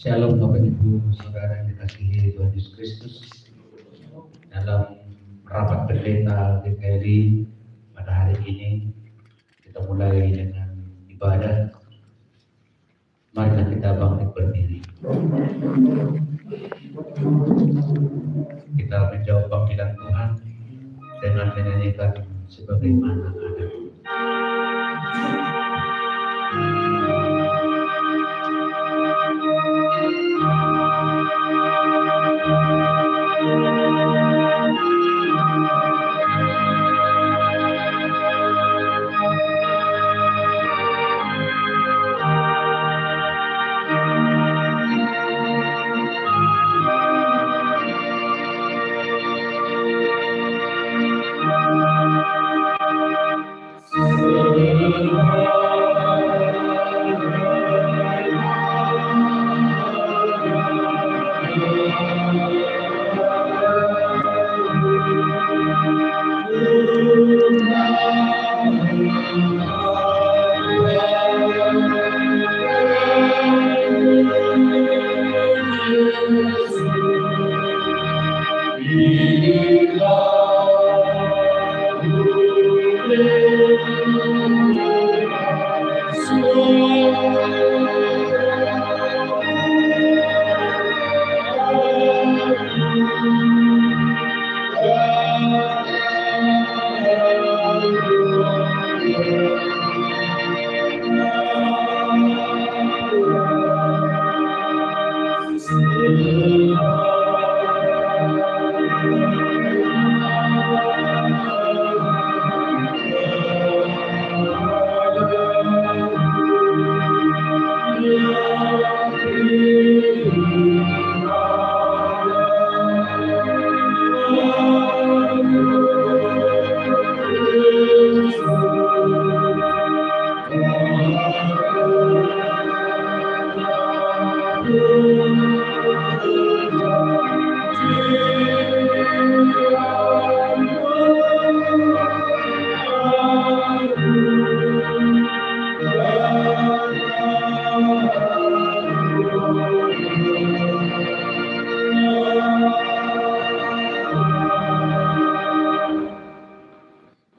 Shalom Bapak Ibu Saudara yang dikasihi Tuhan Yesus Kristus. Dalam rapat pendeta GKRI pada hari ini kita mulai dengan ibadah. Mari kita bangkit berdiri. Kita menjawab panggilan Tuhan dengan menyanyikan sebagaimana ada.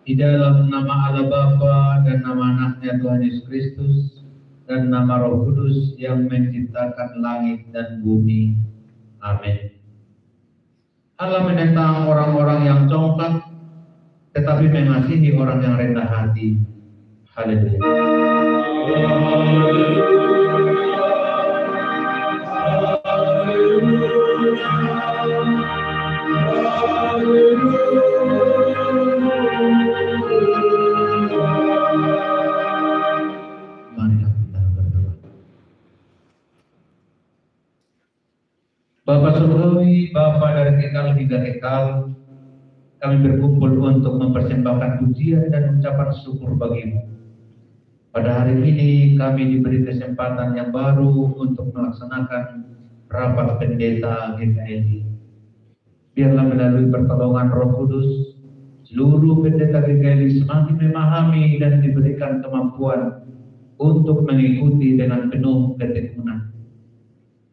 Di dalam nama Allah Bapa dan nama Anaknya Tuhan Yesus Kristus dan nama Roh Kudus yang menciptakan langit dan bumi. Amin. Allah menentang orang-orang yang congkak, tetapi mengasihi orang yang rendah hati. Haleluya. Bapa Surgawi, Bapa dari kekal hingga kekal, kami berkumpul untuk mempersembahkan pujian dan ucapan syukur bagimu. Pada hari ini kami diberi kesempatan yang baru untuk melaksanakan rapat pendeta GKRI. Biarlah melalui pertolongan Roh Kudus, seluruh pendeta GKRI semakin memahami dan diberikan kemampuan untuk mengikuti dengan penuh ketekunan.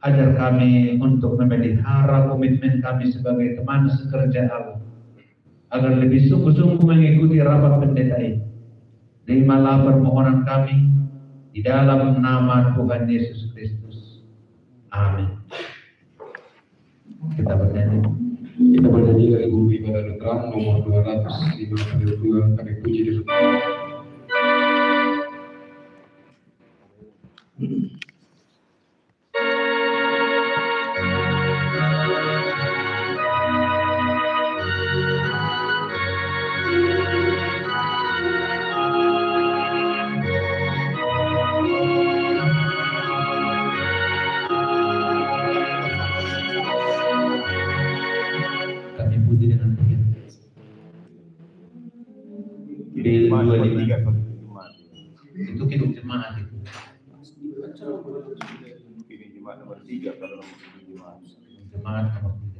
Ajar kami untuk memelihara komitmen kami sebagai teman sekerja Allah, agar lebih sungguh-sungguh mengikuti rapat pendeta ini. Terimalah permohonan kami di dalam nama Tuhan Yesus Kristus. Amin. Kita bernyanyi dari buku ibadah Lutera nomor 252, kami puji di itu hidup jemaat itu. Ini jemaat nomor 3 kalau jemaat. Jemaat nomor 3.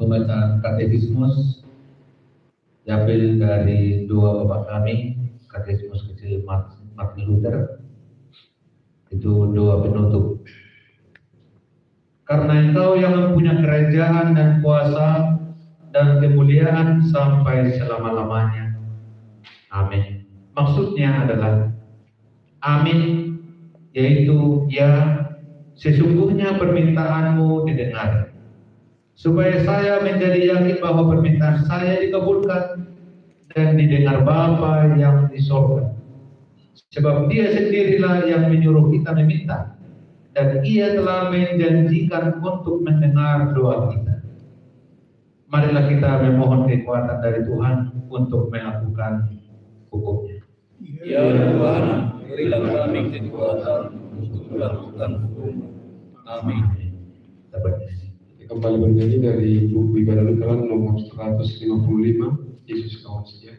Pembacaan katekismus diambil dari dua bapak kami, katekismus kecil Martin Luther, itu doa penutup. Karena Engkau yang mempunyai kerajaan dan kuasa dan kemuliaan sampai selama-lamanya. Amin. Maksudnya adalah amin, yaitu ya, sesungguhnya permintaanmu didengar, supaya saya menjadi yakin bahwa permintaan saya dikabulkan dan didengar Bapa yang di sorga. Sebab Dia sendirilah yang menyuruh kita meminta, dan Ia telah menjanjikan untuk mendengar doa kita. Marilah kita memohon kekuatan dari Tuhan untuk melakukan hukum-Nya. Ya Tuhan, berilah kami kekuatan untuk melakukan hukum. Amin. Kembali bernyanyi dari buku Ibadah Lutheran nomor 155, Yesus kawan setia.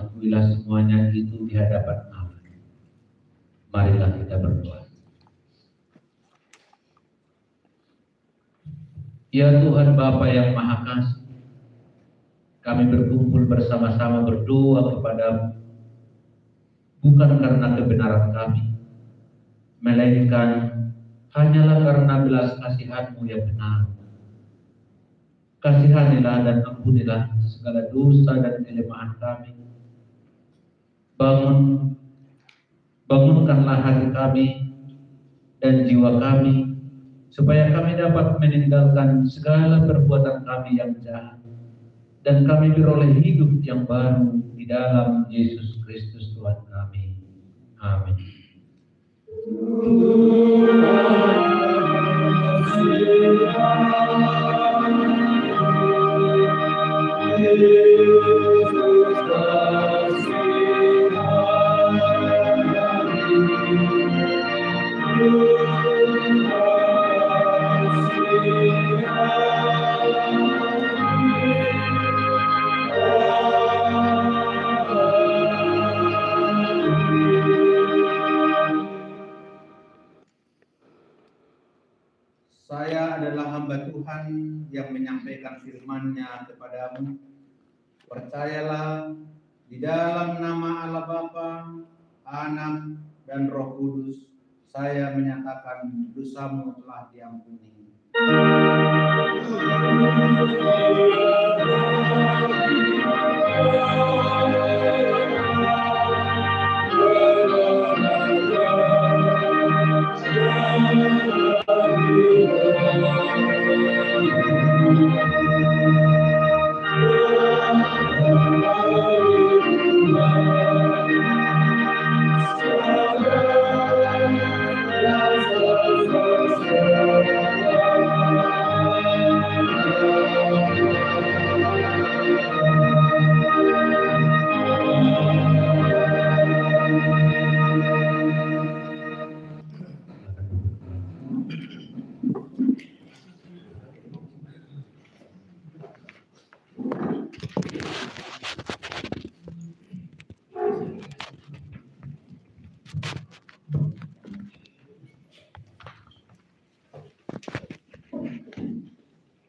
akuilah semuanya itu di hadapan Allah. Marilah kita berdoa. Ya Tuhan Bapa yang Maha Kasih, kami berkumpul bersama-sama berdoa kepadamu, bukan karena kebenaran kami, melainkan hanyalah karena belas kasihan-Mu yang benar. Kasihanilah dan ampunilah segala dosa dan kelemahan kami. Bangunkanlah hati kami dan jiwa kami, supaya kami dapat meninggalkan segala perbuatan kami yang jahat, dan kami beroleh hidup yang baru di dalam Yesus Kristus Tuhan kami. Amin. Saya adalah hamba Tuhan yang menyampaikan firman-Nya kepadamu. Percayalah, di dalam nama Allah Bapa, Anak, dan Roh Kudus, saya menyatakan dosamu telah diampuni.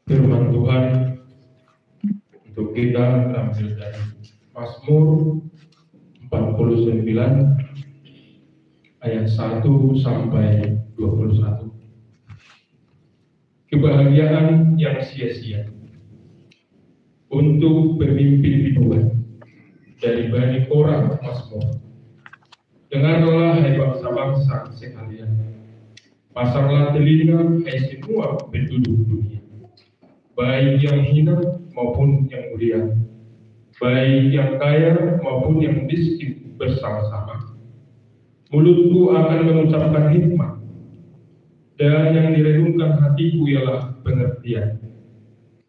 Firman Tuhan untuk kita terambil dari Mazmur 49 ayat 1 sampai 21. Kebahagiaan yang sia-sia untuk pemimpin biduan dari Bani Korah Mazmur. Dengarlah hai bangsa-bangsa sekalian, pasanglah telinga hai semua penduduk dunia, baik yang hina maupun yang mulia, baik yang kaya maupun yang miskin bersama-sama. Mulutku akan mengucapkan hikmat, dan yang direnungkan hatiku ialah pengertian.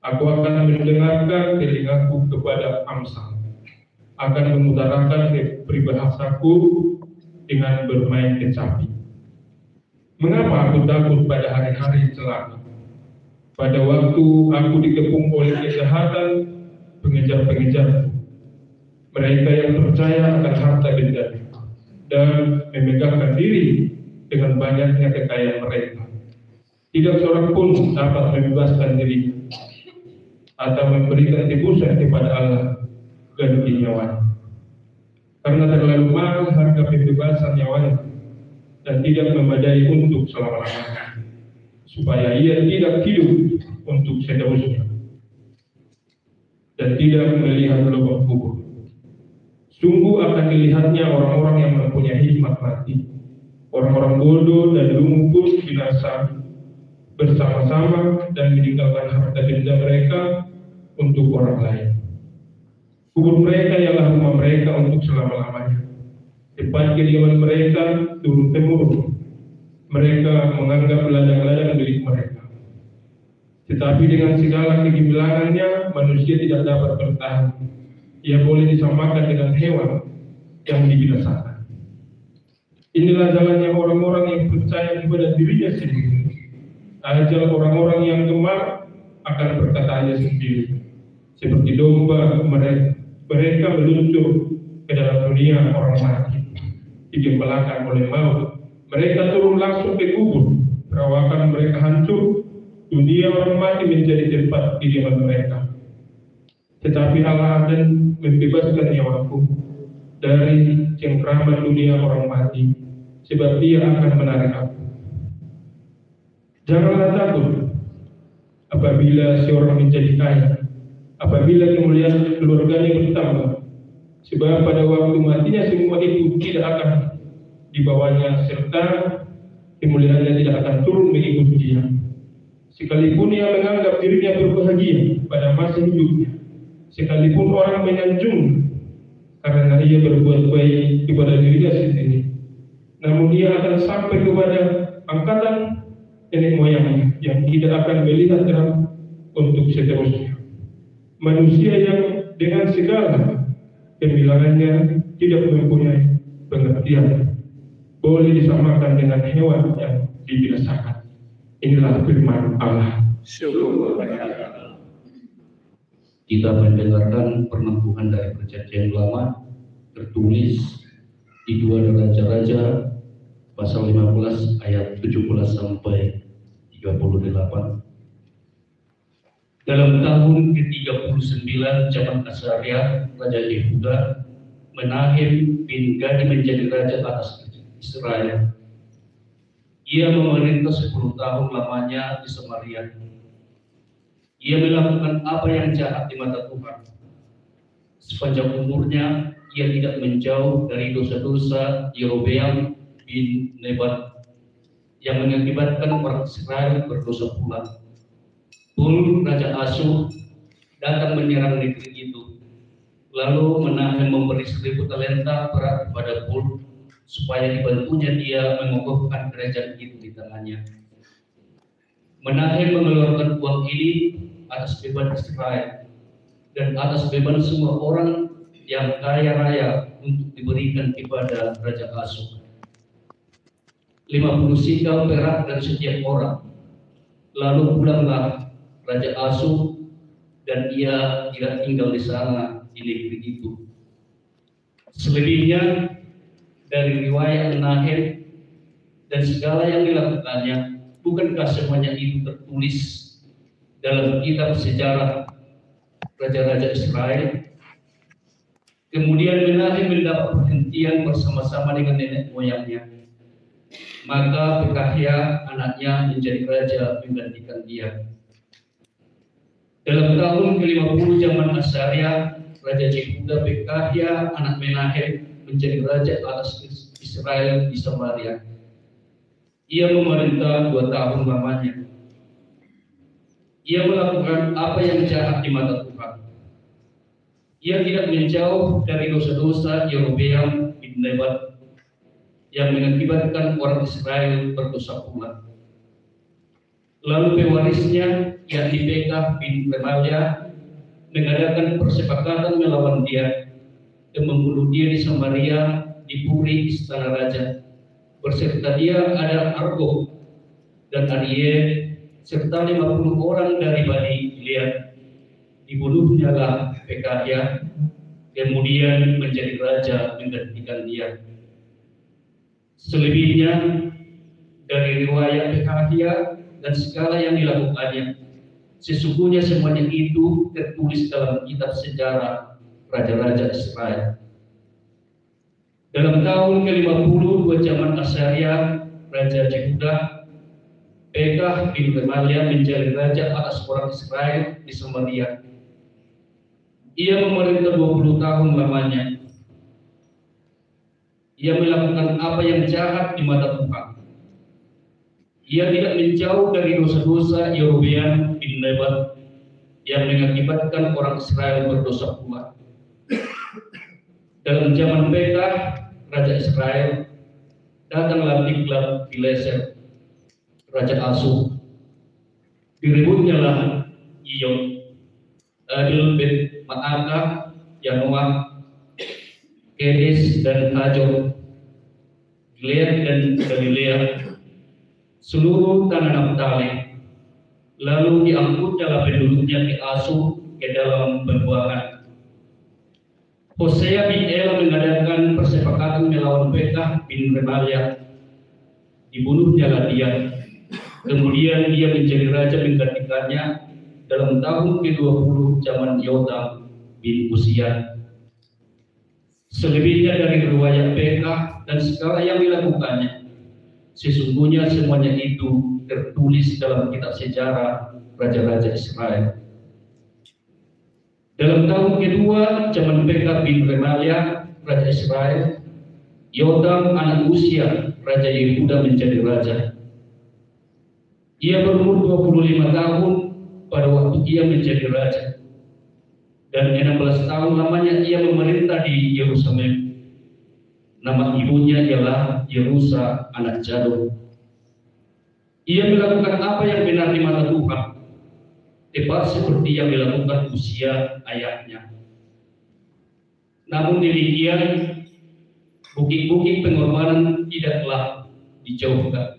Aku akan mendengarkan telingaku kepada amsal, akan mengutarakan peribahasaku dengan bermain kecapi. Mengapa aku takut pada hari-hari celaka? Pada waktu aku dikepung oleh kejahatan pengejar-pengejarku, mereka yang percaya akan harta benda dan memegahkan diri dengan banyaknya kekayaan mereka. Tidak seorang pun dapat membebaskan diri atau memberikan tebusan kepada Allah ganti nyawanya, karena terlalu mahal harga pembebasan nyawanya dan tidak memadai untuk selama-lamanya, supaya ia tidak hidup untuk seterusnya dan tidak melihat lubang kubur. Sungguh akan dilihatnya orang-orang yang mempunyai hikmat mati, orang-orang bodoh dan lungu pun binasa bersama-sama dan meninggalkan harta benda mereka untuk orang lain. Kubur mereka ialah rumah mereka untuk selama-lamanya, tempat kediaman mereka turun-temurun. Mereka menganggap ladang-ladang milik mereka. Tetapi dengan segala kegemilangannya, manusia tidak dapat bertahan. Ia boleh disamakan dengan hewan yang dibinasakan. Inilah jalannya orang-orang yang percaya kepada dirinya sendiri. Ajal orang-orang yang gemar akan perkataannya sendiri. Seperti domba mereka meluncur dunia orang mati, digembalakan oleh maut. Mereka turun langsung ke kubur, perawakan mereka hancur, dunia orang mati menjadi tempat kediaman mereka. Tetapi Allah akan membebaskan nyawaku dari cengkraman dunia orang mati, sebab Dia akan menarik aku. Janganlah takut apabila seorang menjadi kaya, apabila kemuliaan keluarganya bertambah, sebab pada waktu matinya semua itu tidak akan dibawanya, serta kemuliaannya tidak akan turun mengikut dia. Sekalipun ia menganggap dirinya berbahagia pada masa hidupnya, sekalipun orang menyanjung karena ia berbuat baik kepada dirinya sendiri, namun ia akan sampai kepada angkatan nenek moyangnya yang tidak akan melihat terang untuk seterusnya. Manusia yang dengan segala kemilangannya tidak mempunyai pengertian boleh disamakan dengan hewan yang dibinasakan. Inilah firman Allah. Kita mendengarkan penemuan dari Perjanjian Lama tertulis di 2 Raja-Raja pasal 15 ayat 17 sampai 38. Dalam tahun ke-39 zaman Asaria, Raja Yehuda, Menahem bin Gadi menjadi raja atas Israel. Ia memerintah 10 tahun lamanya di Samaria. Ia melakukan apa yang jahat di mata Tuhan. Sepanjang umurnya, ia tidak menjauh dari dosa-dosa Yerobeam bin Nebat yang mengakibatkan orang Israel berdosa pula. Pul, Raja Asyur, datang menyerang negeri itu. Lalu Menahem memberi 1000 talenta perak kepada Pul, supaya dibantunya dia mengokohkan kerajaan itu di tangannya. Menahem mengeluarkan uang ini atas beban Israel dan atas beban semua orang yang kaya raya untuk diberikan kepada Raja Asyur. 50 sikal perak dari setiap orang. Lalu pulanglah Raja Asyur dan ia tidak tinggal di sana di negeri itu. Selebihnya dari riwayat Menahem dan segala yang dilakukannya, bukankah semuanya itu tertulis dalam kitab sejarah Raja-Raja Israel? Kemudian Menahem mendapat perhentian bersama-sama dengan nenek moyangnya. Maka Pekahia anaknya menjadi raja menggantikan dia. Dalam tahun ke-50 zaman Asaria, Raja Yehuda, Pekahia anak Menahem menjadi raja atas Israel di Samaria. Ia memerintah 2 tahun lamanya. Ia melakukan apa yang jahat di mata Tuhan. Ia tidak menjauh dari dosa-dosa Yerobeam bin Nebat yang mengakibatkan orang Israel berdosa pula. Lalu pewarisnya, yakni Pekah bin Remalia, mengadakan persepakatan melawan dia dan membunuh dia di Samaria, di puri istana raja. Berserta dia ada Argob dan Ariel serta 50 orang dari Bani Gilead. Dibunuhnya lah Pekahia, kemudian menjadi raja menggantikan dia. Selebihnya dari riwayat Pekahia dan segala yang dilakukannya, sesungguhnya semuanya itu tertulis dalam kitab sejarah Raja-Raja Israel. Dalam tahun ke-52 zaman Asaria, Raja Yehuda, Pekah bin Remalia menjadi raja atas orang Israel di Samaria. Ia memerintah 20 tahun lamanya. Ia melakukan apa yang jahat di mata Tuhan. Ia tidak menjauh dari dosa-dosa Yerobeam bin Nebat yang mengakibatkan orang Israel berdosa pula. Dalam zaman Pekah, Raja Israel, datanglah Tiglat-Pileser, Raja Asyur. Direbutnya lah Iyon, Adil bin Ma'akah, Yanoah, Kedes dan Hajor, Gilead dan Galilea, seluruh tanah Naftali. Lalu diangkutnya penduduknya ke Asyur ke dalam pembuangan. Hosea bin Ela mengadakan Pekah bin Remalia. Dibunuhnyalah dia. Kemudian dia menjadi raja menggantikannya dalam tahun ke-20 zaman Yotam bin Uzziah. Selebihnya dari riwayat Pekah dan segala yang dilakukannya, sesungguhnya semuanya itu tertulis dalam kitab sejarah raja-raja Israel. Dalam tahun kedua zaman Pekah bin Remalia raja Israel, Yotam anak Uzziah raja Yehuda menjadi raja. Ia berumur 25 tahun pada waktu ia menjadi raja, dan 16 tahun lamanya ia memerintah di Yerusalem. Nama ibunya ialah Yerusa anak Jadok. Ia melakukan apa yang benar di mata Tuhan, tepat seperti yang dilakukan Uzziah ayahnya. Namun demikian, bukit-bukit pengorbanan tidaklah dijauhkan.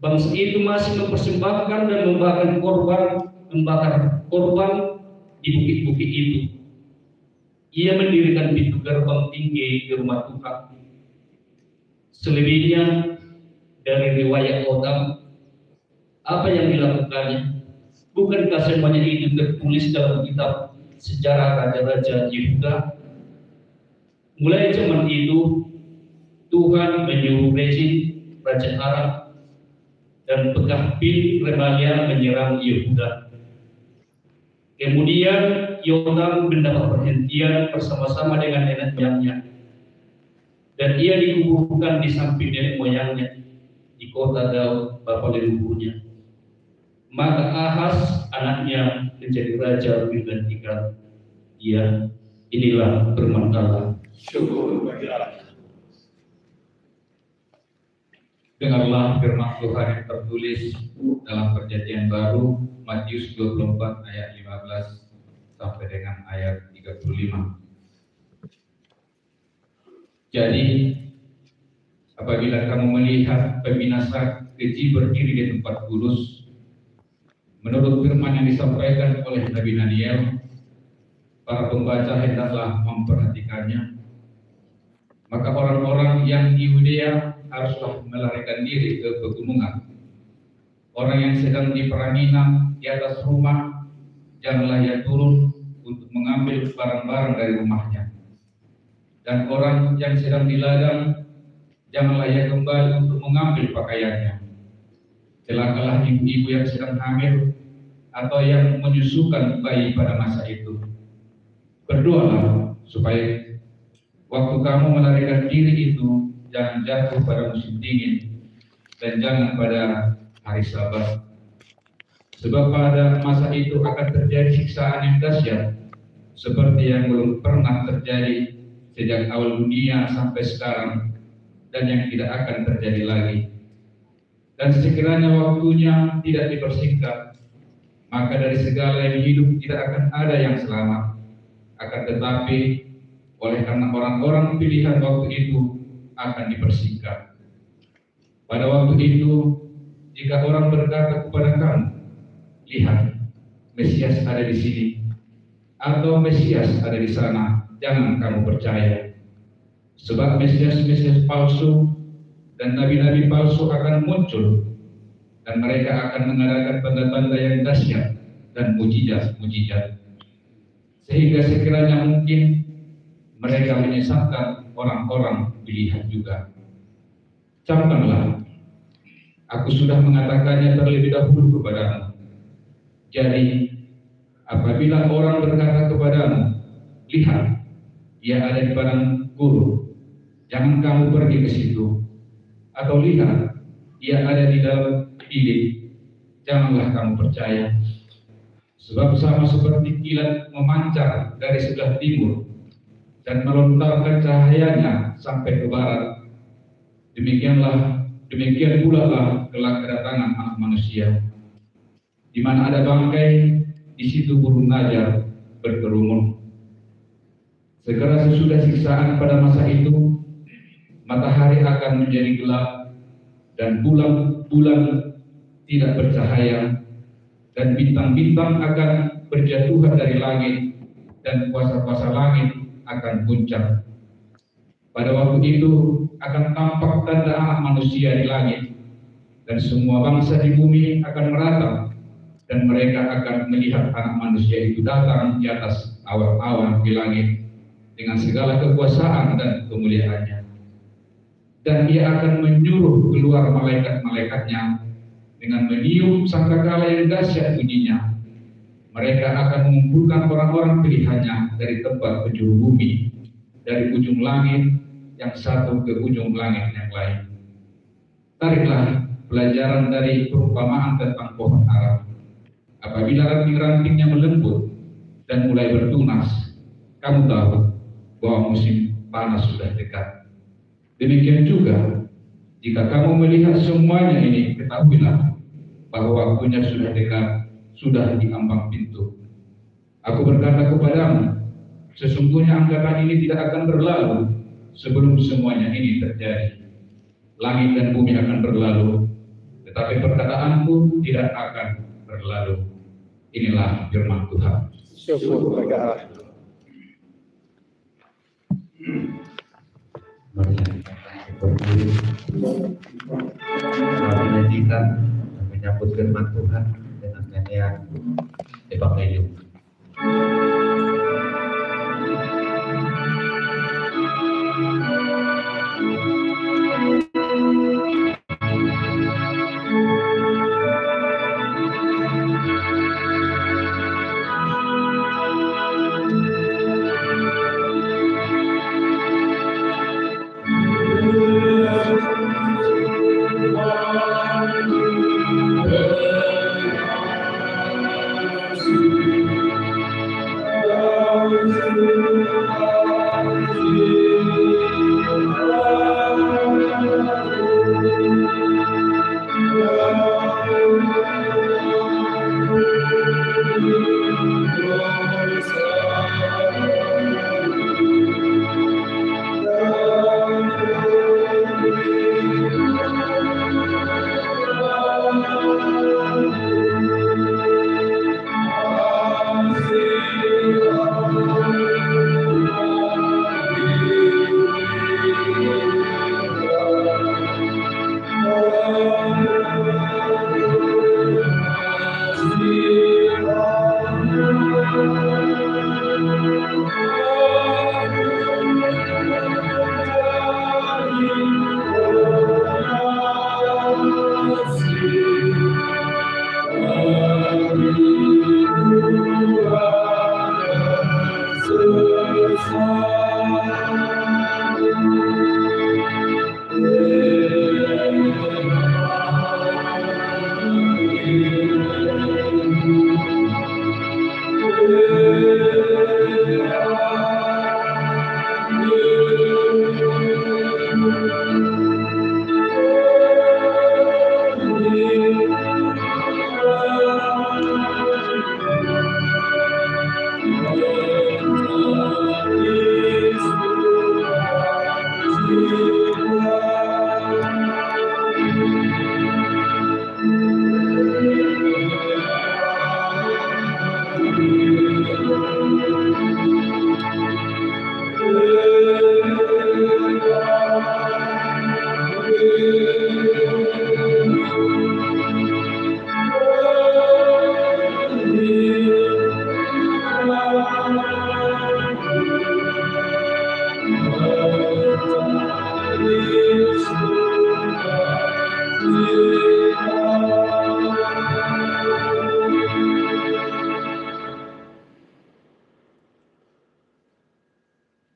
Bangsa itu masih mempersembahkan dan membakar korban di bukit-bukit itu. Ia mendirikan pintu gerbang tinggi di rumah Tuhan. Selebihnya dari riwayat Yotam, apa yang dilakukannya? Bukankah semuanya itu tertulis dalam kitab sejarah raja-raja Yehuda? Mulai zaman itu, Tuhan menyuruh Rezin, raja Aram, dan Pekah bin Remalia menyerang Yehuda. Kemudian Yotam mendapat perhentian bersama-sama dengan nenek moyangnya, dan ia dikuburkan di samping nenek moyangnya di kota Daud bapa leluhurnya. Maka Ahaz anaknya menjadi raja menggantikan dia. Inilah firman Allah. Syukur bagi Allah. Dengarlah firman Tuhan yang tertulis dalam Perjanjian Baru, Matius 24 ayat 15 sampai dengan ayat 35. Jadi, apabila kamu melihat pembinasa keji berdiri di tempat kudus, menurut firman yang disampaikan oleh Nabi Daniel, para pembaca hendaklah memperhatikannya. Maka orang-orang yang di Yudea haruslah melarikan diri ke pegunungan. Orang yang sedang di peranginan di atas rumah, janganlah ia turun untuk mengambil barang-barang dari rumahnya. Dan orang yang sedang di ladang, janganlah ia kembali untuk mengambil pakaiannya. Celakalah ibu-ibu yang sedang hamil atau yang menyusukan bayi pada masa itu. Berdoalah supaya waktu kamu melarikan diri itu jangan jatuh pada musim dingin dan jangan pada hari Sabat. Sebab pada masa itu akan terjadi siksaan yang dahsyat seperti yang belum pernah terjadi sejak awal dunia sampai sekarang, dan yang tidak akan terjadi lagi. Dan sekiranya waktunya tidak dipersingkat, maka dari segala yang hidup tidak akan ada yang selamat. Akan tetapi oleh karena orang-orang pilihan waktu itu akan dipersingkat. Pada waktu itu, jika orang berkata kepada kamu, lihat, Mesias ada di sini, atau Mesias ada di sana, jangan kamu percaya. Sebab Mesias-Mesias palsu dan nabi-nabi palsu akan muncul, dan mereka akan mengadakan tanda-tanda yang dahsyat dan mujizat-mujizat, sehingga sekiranya mungkin mereka menyesatkan orang-orang pilihan juga. Camkanlah, aku sudah mengatakannya terlebih dahulu kepadamu. Jadi, apabila orang berkata kepadamu, lihat, ia ada di padang gurun, jangan kamu pergi ke situ. Atau lihat, ia ada di dalam bilik, janganlah kamu percaya. Sebab sama seperti kilat memancar dari sebelah timur dan melontarkan cahayanya sampai ke barat, demikian pula lah kelak kedatangan Anak Manusia. Di mana ada bangkai, di situ burung najar berkerumun. Segera sesudah siksaan pada masa itu, matahari akan menjadi gelap dan bulan tidak bercahaya, dan bintang-bintang akan berjatuhan dari langit, dan kuasa-kuasa langit akan puncak. Pada waktu itu akan tampak tanda anak manusia di langit, dan semua bangsa di bumi akan meratap, dan mereka akan melihat anak manusia itu datang di atas awan-awan di langit dengan segala kekuasaan dan kemuliaannya. Dan ia akan menyuruh keluar malaikat-malaikatnya dengan meniup sangkakala yang dahsyat bunyinya. Mereka akan mengumpulkan orang-orang pilihannya dari tempat penjuru bumi, dari ujung langit yang satu ke ujung langit yang lain. Tariklah pelajaran dari perumpamaan tentang pohon ara. Apabila ranting-rantingnya melembut dan mulai bertunas, kamu tahu bahwa musim panas sudah dekat. Demikian juga, jika kamu melihat semuanya ini, ketahuilah bahwa waktunya sudah dekat, sudah di ambang pintu. Aku berkata kepadamu, sesungguhnya angkatan ini tidak akan berlalu sebelum semuanya ini terjadi. Langit dan bumi akan berlalu, tetapi perkataanku tidak akan berlalu. Inilah firman Tuhan. Syukur bagi Allah. Mari kita berdiri, menyanyikan dan menyambut firman Tuhan dengan nyanyian Evangelium.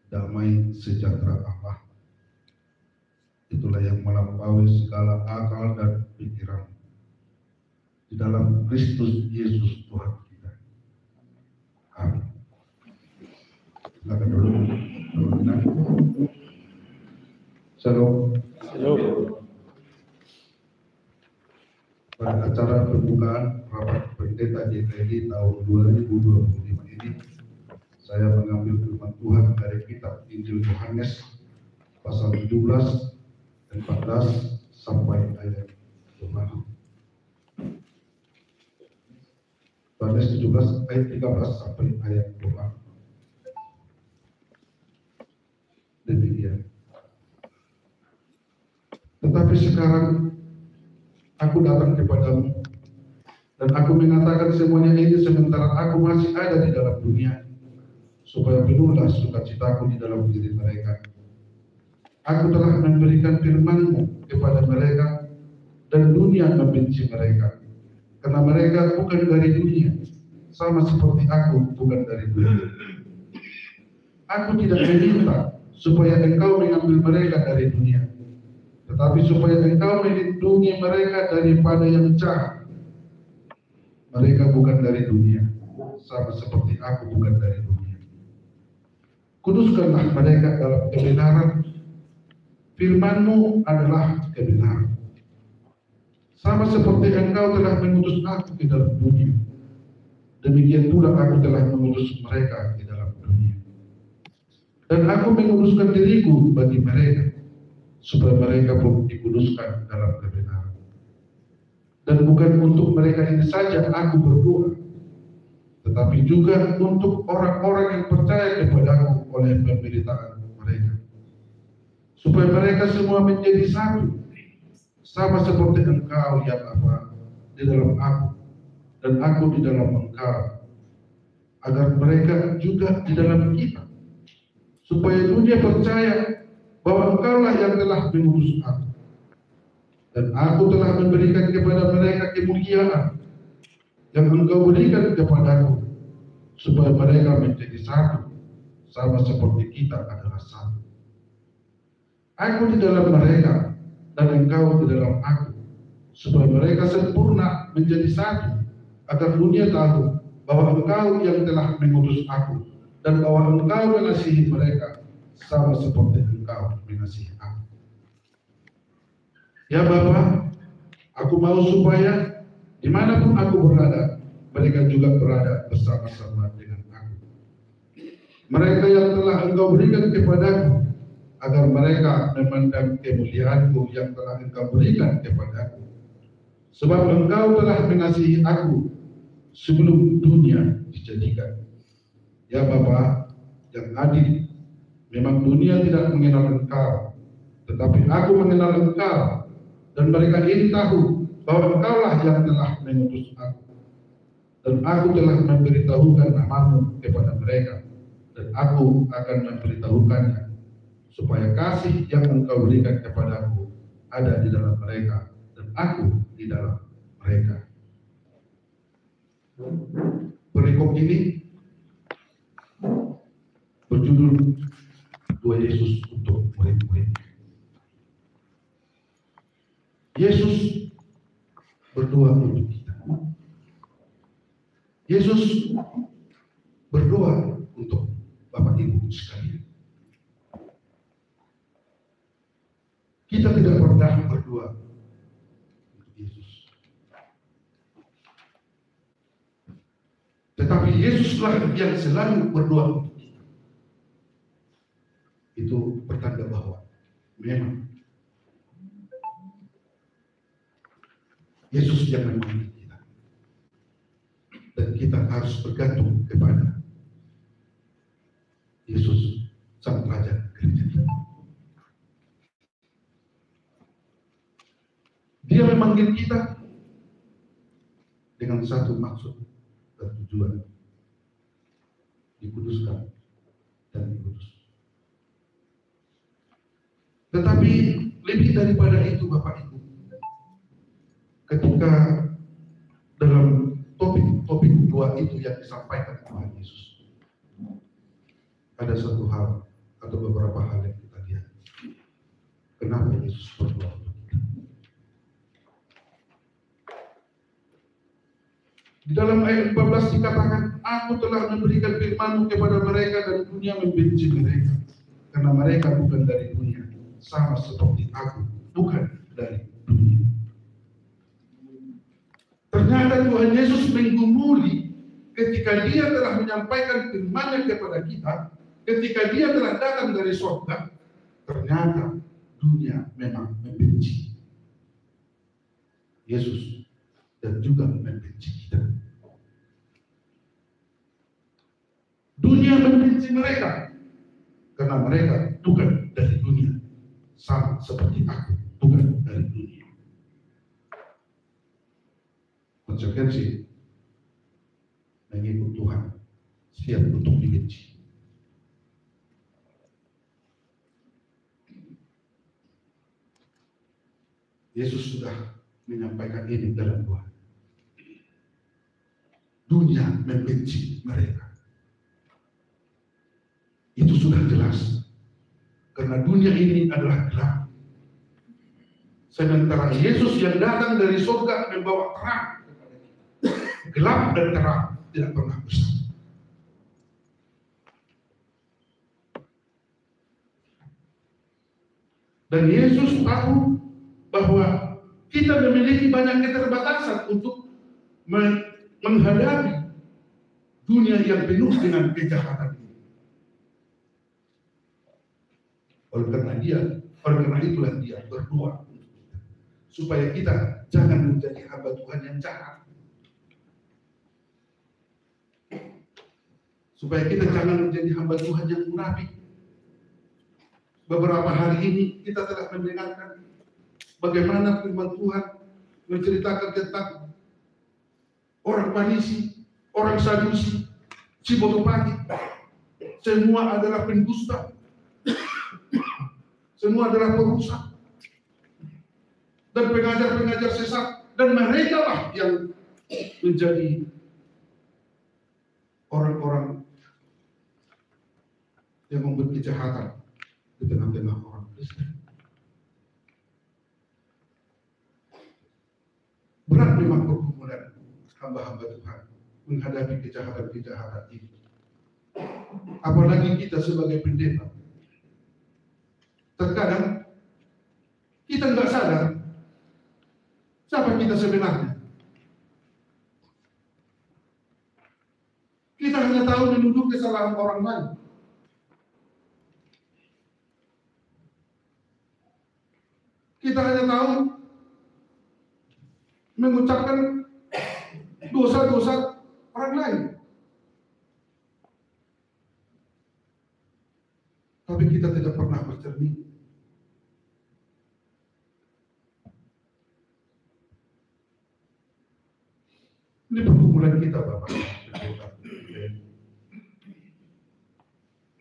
Damai sejahtera Allah, itulah yang melampaui segala akal dan pikiran di dalam Kristus Yesus Tuhan kita. Amin. Silakan dulu. Shalom. Pada acara pembukaan rapat pendeta JKD tahun 2025 ini, saya mengambil firman Tuhan dari kitab Injil Yohanes pasal 17 dan 14 sampai ayat 20. Yohanes 17 ayat 13 sampai ayat 20. Demikian. Tetapi sekarang aku datang kepadamu dan aku mengatakan semuanya ini sementara aku masih ada di dalam dunia, supaya penuhlah sukacitaku di dalam diri mereka. Aku telah memberikan firman-Mu kepada mereka, dan dunia membenci mereka, karena mereka bukan dari dunia, sama seperti aku bukan dari dunia. Aku tidak meminta supaya Engkau mengambil mereka dari dunia, tetapi supaya Engkau melindungi mereka daripada yang jahat. Mereka bukan dari dunia, sama seperti aku bukan dari dunia. Kuduskanlah mereka dalam kebenaran. Firman-Mu adalah kebenaran. Sama seperti Engkau telah mengutus aku ke dalam dunia, demikian pula aku telah mengutus mereka ke dalam dunia. Dan aku menguduskan diriku bagi mereka, supaya mereka pun dikuduskan dalam kebenaran. Dan bukan untuk mereka ini saja aku berdoa, tetapi juga untuk orang-orang yang percaya kepadaku oleh pemberitaan mereka, supaya mereka semua menjadi satu, sama seperti Engkau ya Bapa di dalam aku dan aku di dalam Engkau, agar mereka juga di dalam kita, supaya dunia percaya bahwa Engkaulah yang telah mengutus aku, dan aku telah memberikan kepada mereka kemuliaan yang Engkau berikan kepadaku, supaya mereka menjadi satu, sama seperti kita adalah satu. Aku di dalam mereka dan Engkau di dalam aku, supaya mereka sempurna menjadi satu, agar dunia tahu bahwa Engkau yang telah mengutus aku, dan bahwa Engkau mengasihi mereka sama seperti Engkau mengasihi aku. Ya Bapa, aku mau supaya dimanapun aku berada, mereka juga berada bersama-sama dengan aku. Mereka yang telah Engkau berikan kepadaku, agar mereka memandang kemuliaan-Mu yang telah Engkau berikan kepadaku. Sebab Engkau telah mengasihi aku sebelum dunia dijadikan. Ya Bapa yang adil, memang dunia tidak mengenal Engkau, tetapi aku mengenal Engkau, dan mereka ini tahu bahwa Engkaulah yang telah mengutus aku. Dan aku telah memberitahukan nama-Mu kepada mereka, dan aku akan memberitahukannya, supaya kasih yang Engkau berikan kepadaku ada di dalam mereka, dan aku di dalam mereka. Perikop ini berjudul Doa Yesus untuk murid-murid. Yesus berdoa untuk kita. Yesus berdoa untuk Bapak Ibu sekalian. Kita tidak pernah berdoa untuk Yesus, tetapi Yesuslah yang selalu berdoa untuk kita. Itu pertanda bahwa memang Yesus yang memanggil kita, dan kita harus bergantung kepada Yesus, Sang Raja Gereja kita. Dia memanggil kita dengan satu maksud dan tujuan: dikuduskan dan diutus. Tetapi lebih daripada itu Bapak Ibu, ketika dalam topik doa itu yang disampaikan Tuhan Yesus, ada satu hal atau beberapa hal yang kita lihat. Kenapa Yesus berdoa? Di dalam ayat 14 dikatakan, aku telah memberikan firman-Mu kepada mereka dan dunia membenci mereka, karena mereka bukan dari dunia, sama seperti aku bukan dari dunia. Ternyata Tuhan Yesus menggumuli ketika Dia telah menyampaikan firman-Nya kepada kita, ketika Dia telah datang dari surga. Ternyata dunia memang membenci Yesus dan juga membenci kita. Dunia membenci mereka karena mereka bukan dari dunia, sama seperti aku bukan dari dunia. konsekuensi mengikut Tuhan, siap untuk dibenci. Yesus sudah menyampaikan ini dalam Tuhan. Dunia membenci mereka. Itu sudah jelas. Karena dunia ini adalah gelap. Sementara Yesus yang datang dari surga membawa terang. Gelap dan terang tidak pernah bersama. Dan Yesus tahu bahwa kita memiliki banyak keterbatasan untuk menghadapi dunia yang penuh dengan kejahatan ini. Oleh karena itulah dia berdoa supaya kita jangan menjadi hamba Tuhan yang jahat. Supaya kita jangan menjadi hamba Tuhan yang munafik. Beberapa hari ini kita telah mendengarkan bagaimana firman Tuhan menceritakan tentang orang Farisi, orang Sadusi, Cibotopati. Semua adalah pendusta. Semua adalah perusak. Dan pengajar-pengajar sesat. Dan mereka lah yang menjadi orang-orang yang membuat kejahatan di tengah-tengah orang Kristen. Berat memang pergumulan hamba-hamba Tuhan menghadapi kejahatan-kejahatan ini. Apalagi kita sebagai pendeta. Terkadang kita nggak sadar siapa kita sebenarnya. Kita hanya tahu menuduh kesalahan orang lain. Kita hanya tahu mengucapkan dosa-dosa orang lain. Tapi kita tidak pernah bercermin. Ini pergumulan kita, Bapak.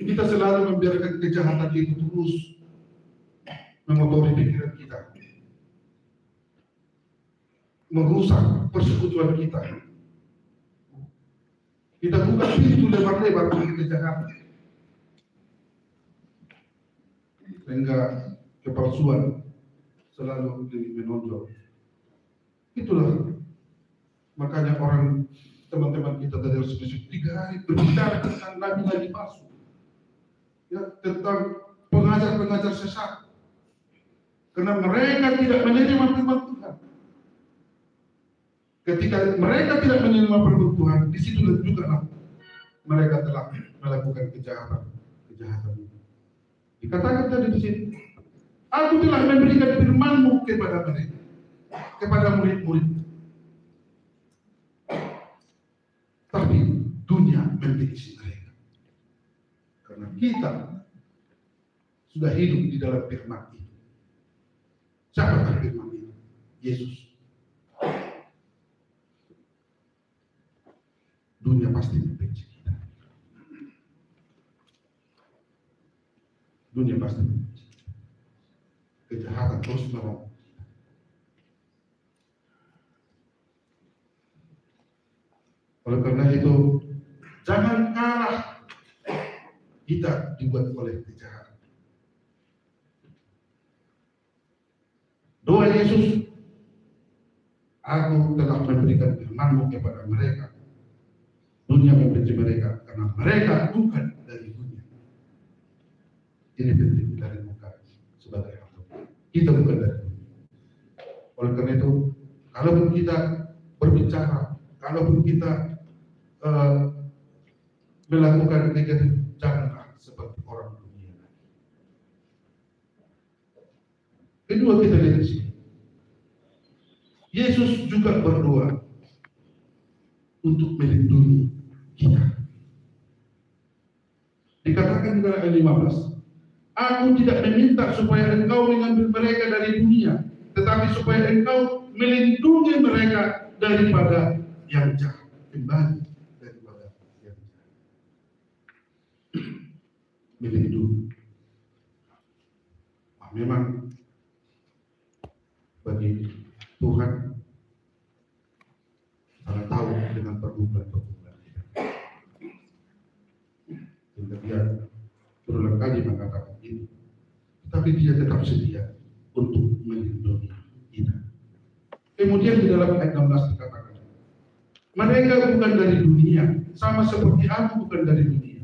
Kita selalu membiarkan kejahatan itu terus mengotori pikiran kita, merusak persekutuan kita. Kita buka pintu lebar-lebar bagi kejahatan, sehingga kepalsuan selalu menonjol. Itulah makanya teman-teman kita dari spesifik 3 hari berbicara tentang nabi-nabi palsu, ya, tentang pengajar-pengajar sesat. Karena mereka tidak menerima firman Tuhan. Ketika mereka tidak menerima firman Tuhan, di situ juga mereka telah melakukan kejahatan itu. Dikatakan tadi di sini, aku telah memberikan firman-Mu kepada mereka, kepada murid-murid. Tapi dunia membenci mereka. Karena kita sudah hidup di dalam firman itu. Siapa firman itu? Yesus. Dunia pasti membenci kita. Dunia pasti membenci kita. Kejahatan terus menerus. Oleh karena itu, jangan kalah kita dibuat oleh kejahatan. Doa Yesus, aku telah memberikan firman-Mu kepada mereka. Dunia membenci mereka karena mereka bukan dari dunia. Ini penting kita renungkan sebagai hamba. Kita bukan dari dunia. Oleh karena itu, kalaupun kita berbicara, kalaupun kita melakukan negatif, janganlah seperti orang dunia. Kedua, kita lihat di sini. Yesus juga berdoa untuk melindungi kita. Dikatakan dalam ayat 15, aku tidak meminta supaya engkau mengambil mereka dari dunia, tetapi supaya engkau melindungi mereka daripada yang jahat. Kembali daripada yang jahat. Milih dulu. Memang bagi Tuhan sangat tahu dengan pergumulan-pergumulan kita. Sehingga dia berulang kali mengatakan ini, tetapi dia tetap sedia untuk melindungi kita. Kemudian di dalam ayat 16 dikatakan, mereka bukan dari dunia, sama seperti aku bukan dari dunia.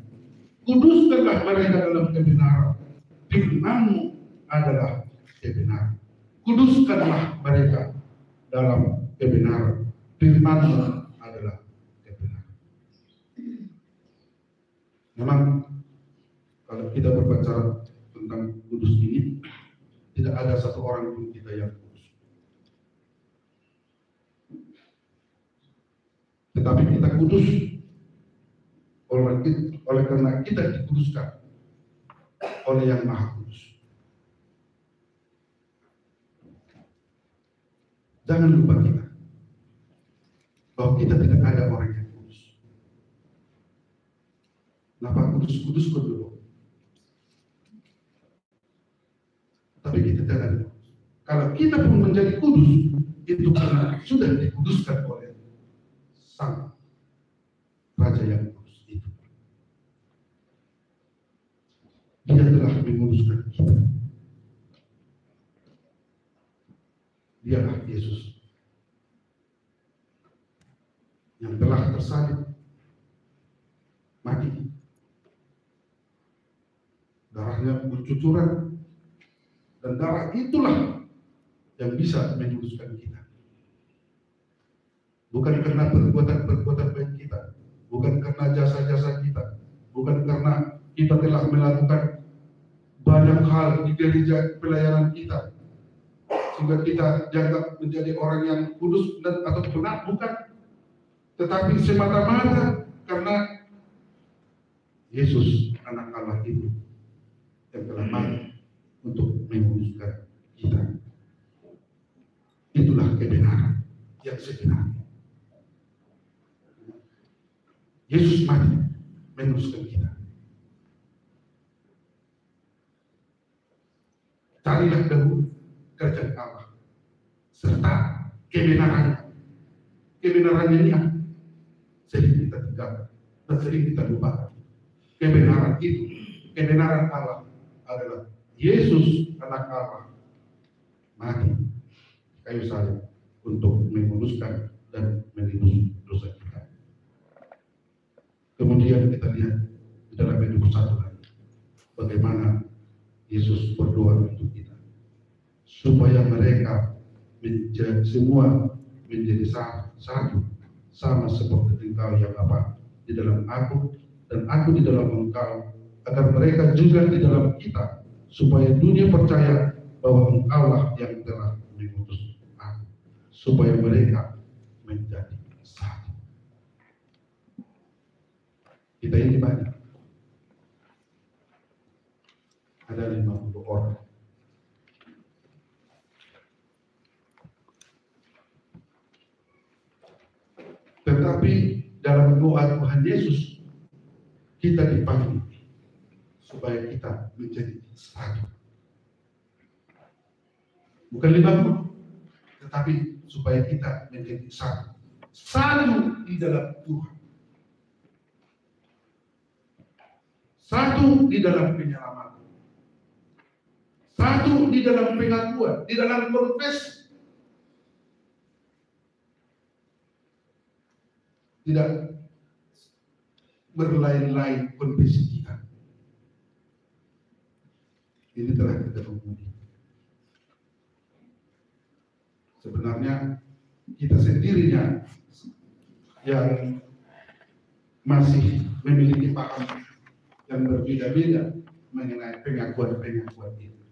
Kuduskanlah mereka dalam kebenaran. Firman-Mu adalah kebenaran. Kuduskanlah mereka dalam kebenaran. Firman-Mu adalah kebenaran. Memang kalau kita berbicara tentang kudus ini, tidak ada satu orang pun kita yang kudus. Tetapi kita kudus oleh karena kita dikuduskan oleh Yang Maha Kudus. Jangan lupa kita bahwa kita tidak ada orang yang kudus. Kenapa kudus kok dulu? Tapi kita tidak ada. Kalau kita pun menjadi kudus, itu karena sudah dikuduskan oleh Sang Raja yang kudus itu. Dia telah menguduskan kita. Dialah Yesus yang telah tersalib, mati, darahnya bercucuran, dan darah itulah yang bisa menguduskan kita. Bukan karena perbuatan-perbuatan baik kita, bukan karena jasa-jasa kita, bukan karena kita telah melakukan banyak hal di gereja pelayanan kita, sehingga kita dianggap menjadi orang yang kudus atau benar, bukan. Tetapi semata-mata karena Yesus anak Allah itu yang telah mati untuk menguduskan kita. Itulah kebenaran yang sebenarnya. Yesus mati menguduskan kita. Carilah dahulu kerajaan Allah serta kebenarannya. Kebenarannya ini sering kita tinggalkan dan sering kita lupakan. Kebenaran itu, kebenaran Allah adalah Yesus anak Allah mati kayu salib untuk menguduskan dan menebus dosa kita. Kemudian kita lihat di dalam ayat 21 lagi bagaimana Yesus berdoa untuk kita supaya mereka semua menjadi satu, sama seperti Engkau ya Bapa di dalam aku dan aku di dalam Engkau, agar mereka juga di dalam kita, supaya dunia percaya bahwa Engkaulah yang telah mengutus aku, supaya mereka menjadi satu. Kita ini banyak, ada 50 orang. Tetapi dalam doa Tuhan Yesus kita dipanggil supaya kita menjadi satu. Bukan 50, tetapi supaya kita menjadi satu. Satu di dalam Tuhan. Satu di dalam penyelamatan. Satu di dalam pengakuan, di dalam konfes. Tidak berlain-lain kondisi kita. Ini telah kita uji. Sebenarnya kita sendirinya yang masih memiliki paham yang berbeda-beda mengenai pengakuan-pengakuan itu.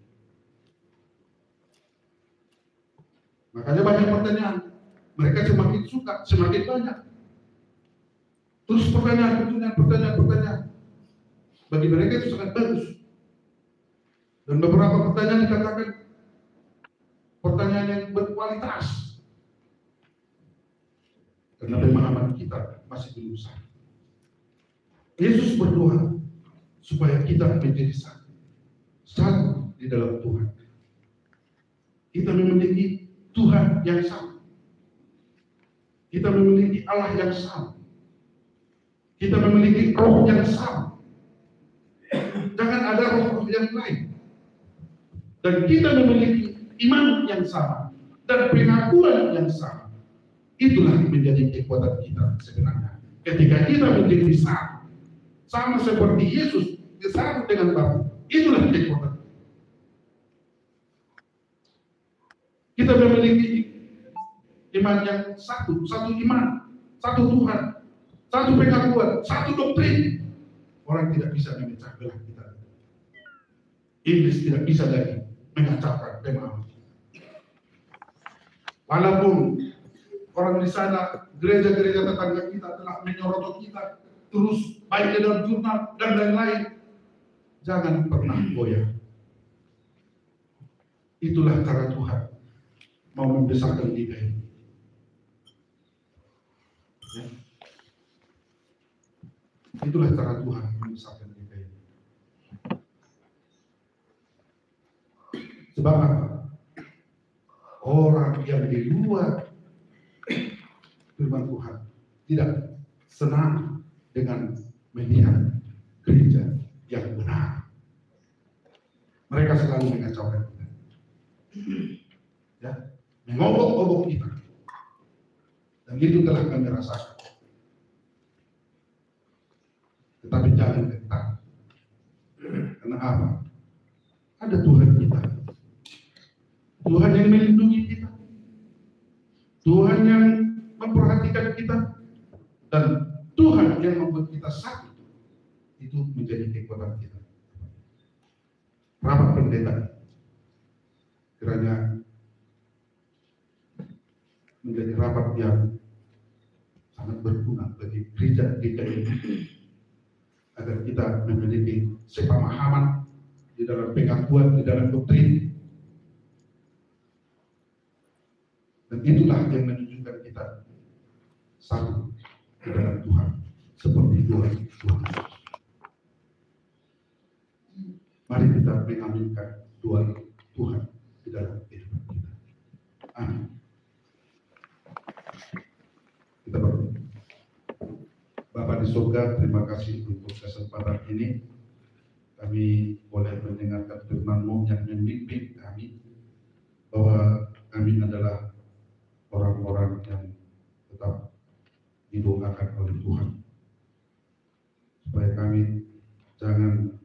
Makanya banyak pertanyaan. Mereka semakin suka, semakin banyak. Terus pertanyaan. Bagi mereka itu sangat bagus. Dan beberapa pertanyaan dikatakan pertanyaan yang berkualitas. karena pemahaman kita masih belum satu. Yesus berdoa supaya kita menjadi satu di dalam Tuhan. Kita memiliki Tuhan yang sama. Kita memiliki Allah yang sama. Kita memiliki roh yang sama. Jangan ada roh-roh yang lain. Dan kita memiliki iman yang sama dan pengakuan yang sama. Itulah menjadi kekuatan kita sebenarnya. Ketika kita menjadi satu, sama seperti Yesus satu dengan Bapa, itulah kekuatan. Kita memiliki iman yang satu iman, satu Tuhan, satu pengakuan, satu doktrin. Orang tidak bisa memecah belah kita. Iblis tidak bisa lagi mengacaukan pemahaman. Walaupun orang di sana, gereja-gereja tetangga kita telah menyorot kita terus baik dalam jurnal dan lain-lain, jangan pernah goyah. Itulah cara Tuhan mau membesarkan kita ini. Ya. Itulah cara Tuhan membesarkan kita ini. Sebab apa? Orang yang di luar firman Tuhan tidak senang dengan melihat gereja yang benar. Mereka selalu mengacaukan kita, ya, mengobok-obok kita, dan itu telah kami rasakan. Tetapi jangan gentar. Karena apa? Ada Tuhan kita, Tuhan yang melindungi kita, Tuhan yang memperhatikan kita, dan Tuhan yang membuat kita satu. Itu menjadi kekuatan kita. Rapat pendeta kiranya menjadi rapat yang sangat berguna bagi gereja-gereja ini, agar kita memiliki sepemahaman di dalam pengakuan, di dalam doktrin, dan itulah yang menunjukkan kita satu di dalam Tuhan seperti Tuhan. Mari kita mengaminkan doa Tuhan di dalam kehidupan kita. Amin. Kita berdoa. Bapa di surga, terima kasih untuk kesempatan ini. Kami boleh mendengarkan firman-Mu yang membimbing kami bahwa kami adalah orang-orang yang tetap didoakan oleh Tuhan, supaya kami jangan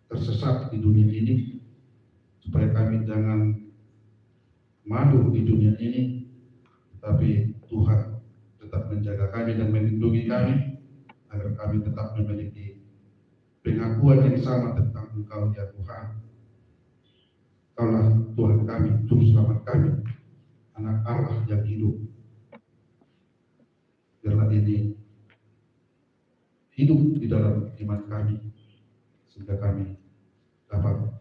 tersesat di dunia ini, supaya kami jangan malu di dunia ini, tapi Tuhan tetap menjaga kami dan melindungi kami, agar kami tetap memiliki pengakuan yang sama tentang Engkau ya Tuhan. Kaulah Tuhan kami, Juru Selamat kami, Anak Allah yang hidup. Biarlah ini hidup di dalam iman kami, sehingga kami dapat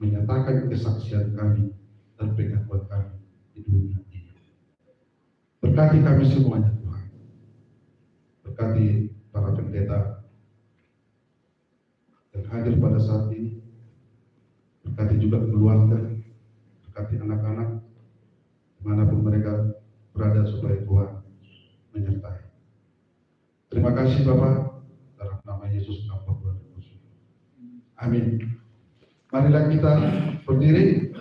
menyatakan kesaksian kami dan pengakuan kami di dunia ini. Berkati kami semuanya Tuhan. Berkati para pendeta yang hadir pada saat ini. Berkati juga keluarga, berkati anak-anak dimanapun mereka berada, supaya Tuhan menyertai. Terima kasih Bapak, dalam nama Yesus Kristus. Amin. Marilah kita berdiri.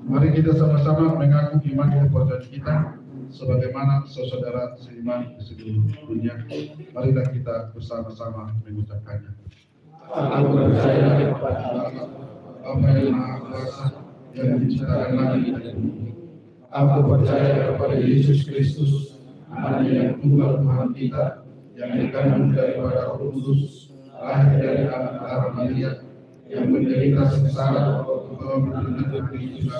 Mari kita sama-sama mengaku iman kepercayaan kita sebagaimana saudara seiman di seluruh dunia. Marilah kita bersama-sama mengucapkannya. Aku percaya kepada Allah, Bapa yang Maha Kuasa, yang menciptakan langit dan bumi. aku percaya kepada Yesus Kristus, Anak yang tunggal Tuhan kita, yang dikandung daripada Roh Kudus, lahir dari anak Maria, yang menderita sengsara menderita Kristus,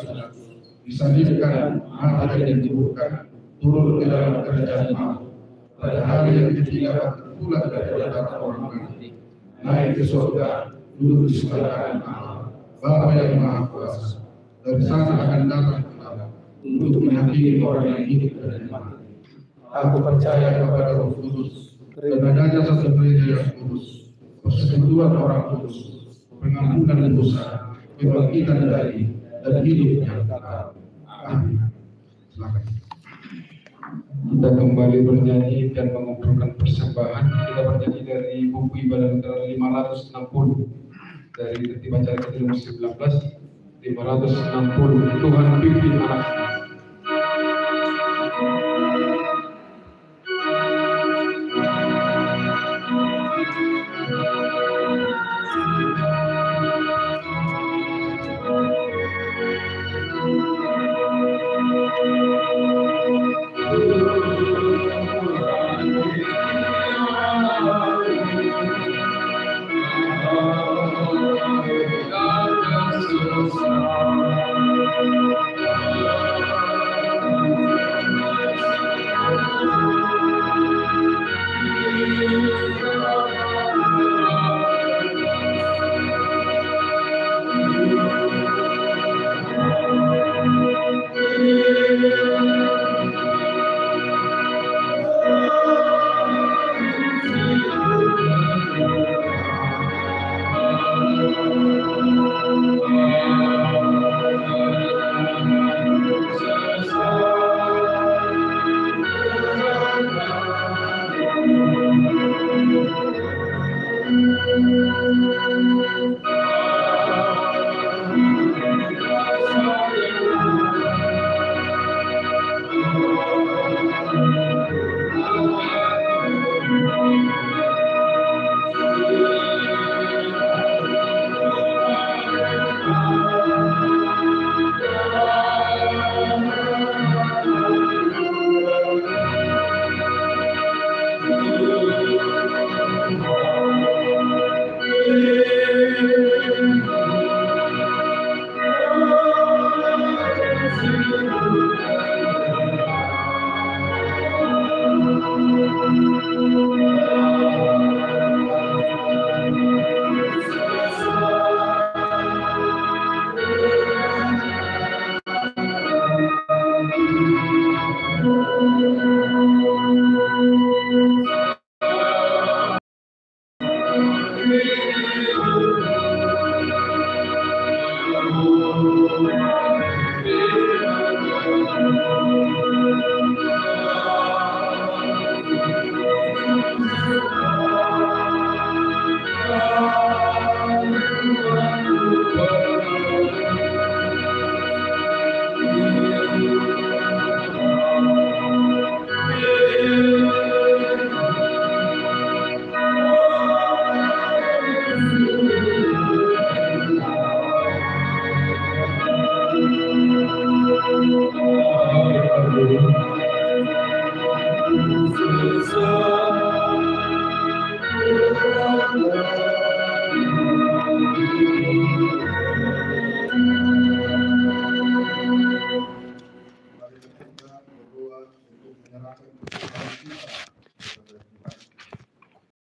disalibkan, mati dan dikuburkan, turun ke dalam kerajaan maut. Pada hari yang ketiga pulang dari antara orang mati, naik ke surga, duduk di sebelah kanan Allah, Bapa yang Maha Kuasa. Dari sana akan datang kembali untuk menghakimi orang yang hidup dan mati. Aku percaya kepada Roh Kudus, kepada satu gereja yang kudus, persekutuan orang kudus, pengampunan dosa, kebangkitan dari dan hidup yang kekal. Amin. Silakan. Kita kembali bernyanyi dan mengumpulkan persembahan. Kita bernyanyi dari buku Ibadah Literal 560 dari Tertiban Cara Kecil nomor 19, 560. Tuhan pimpin anakku.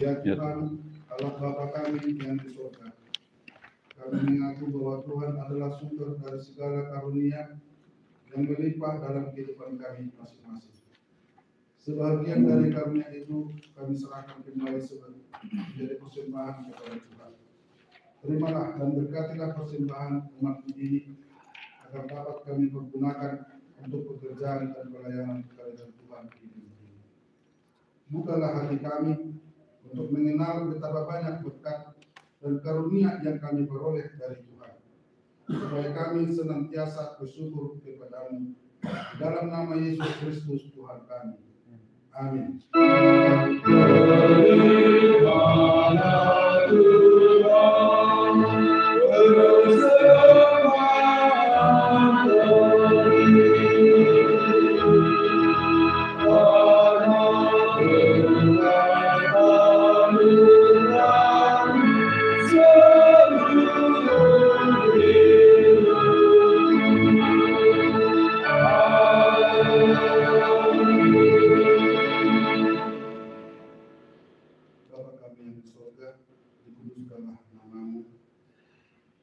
Ya Tuhan, Allah Bapa kami yang di surga, kami mengaku bahwa Tuhan adalah sumber dari segala karunia yang melimpah dalam kehidupan kami masing-masing. Sebagian dari karunia itu kami serahkan kembali menjadi persembahan kepada Tuhan. Terimalah dan berkatilah persembahan umat ini agar dapat kami pergunakan untuk pekerjaan dan pelayanan kerajaan Tuhan ini. Bukalah hati kami untuk mengenal betapa banyak berkat dan karunia yang kami peroleh dari Tuhan, supaya kami senantiasa bersyukur kepadamu. Dalam nama Yesus Kristus Tuhan kami. Amin.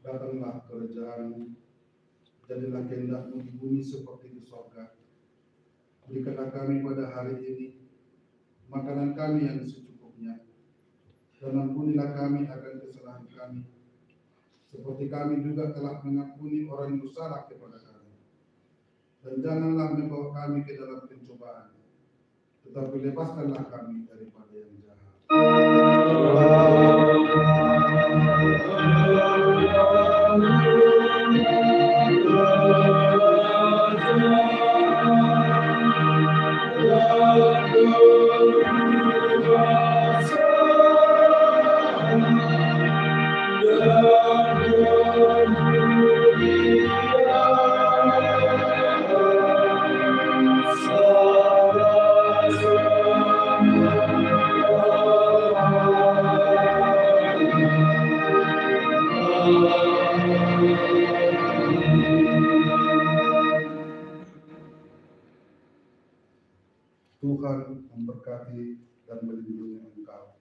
Datanglah kerajaanmu, Jadilah kehendak-Mu di bumi seperti di sorga. Berikanlah kami pada hari ini makanan kami yang secukupnya, dan ampunilah kami akan kesalahan kami, seperti kami juga telah mengampuni orang yang bersalah kepada kami. Dan janganlah membawa kami ke dalam pencobaan, tetapi lepaskanlah kami daripada yang jahat. Tuhan memberkati dan melindungi engkau.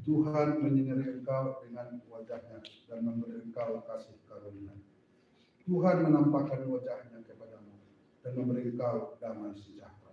Tuhan menyinari engkau dengan wajah-Nya dan memberi engkau kasih karunia. Tuhan menampakkan wajah-Nya kepadamu dan memberi engkau damai sejahtera.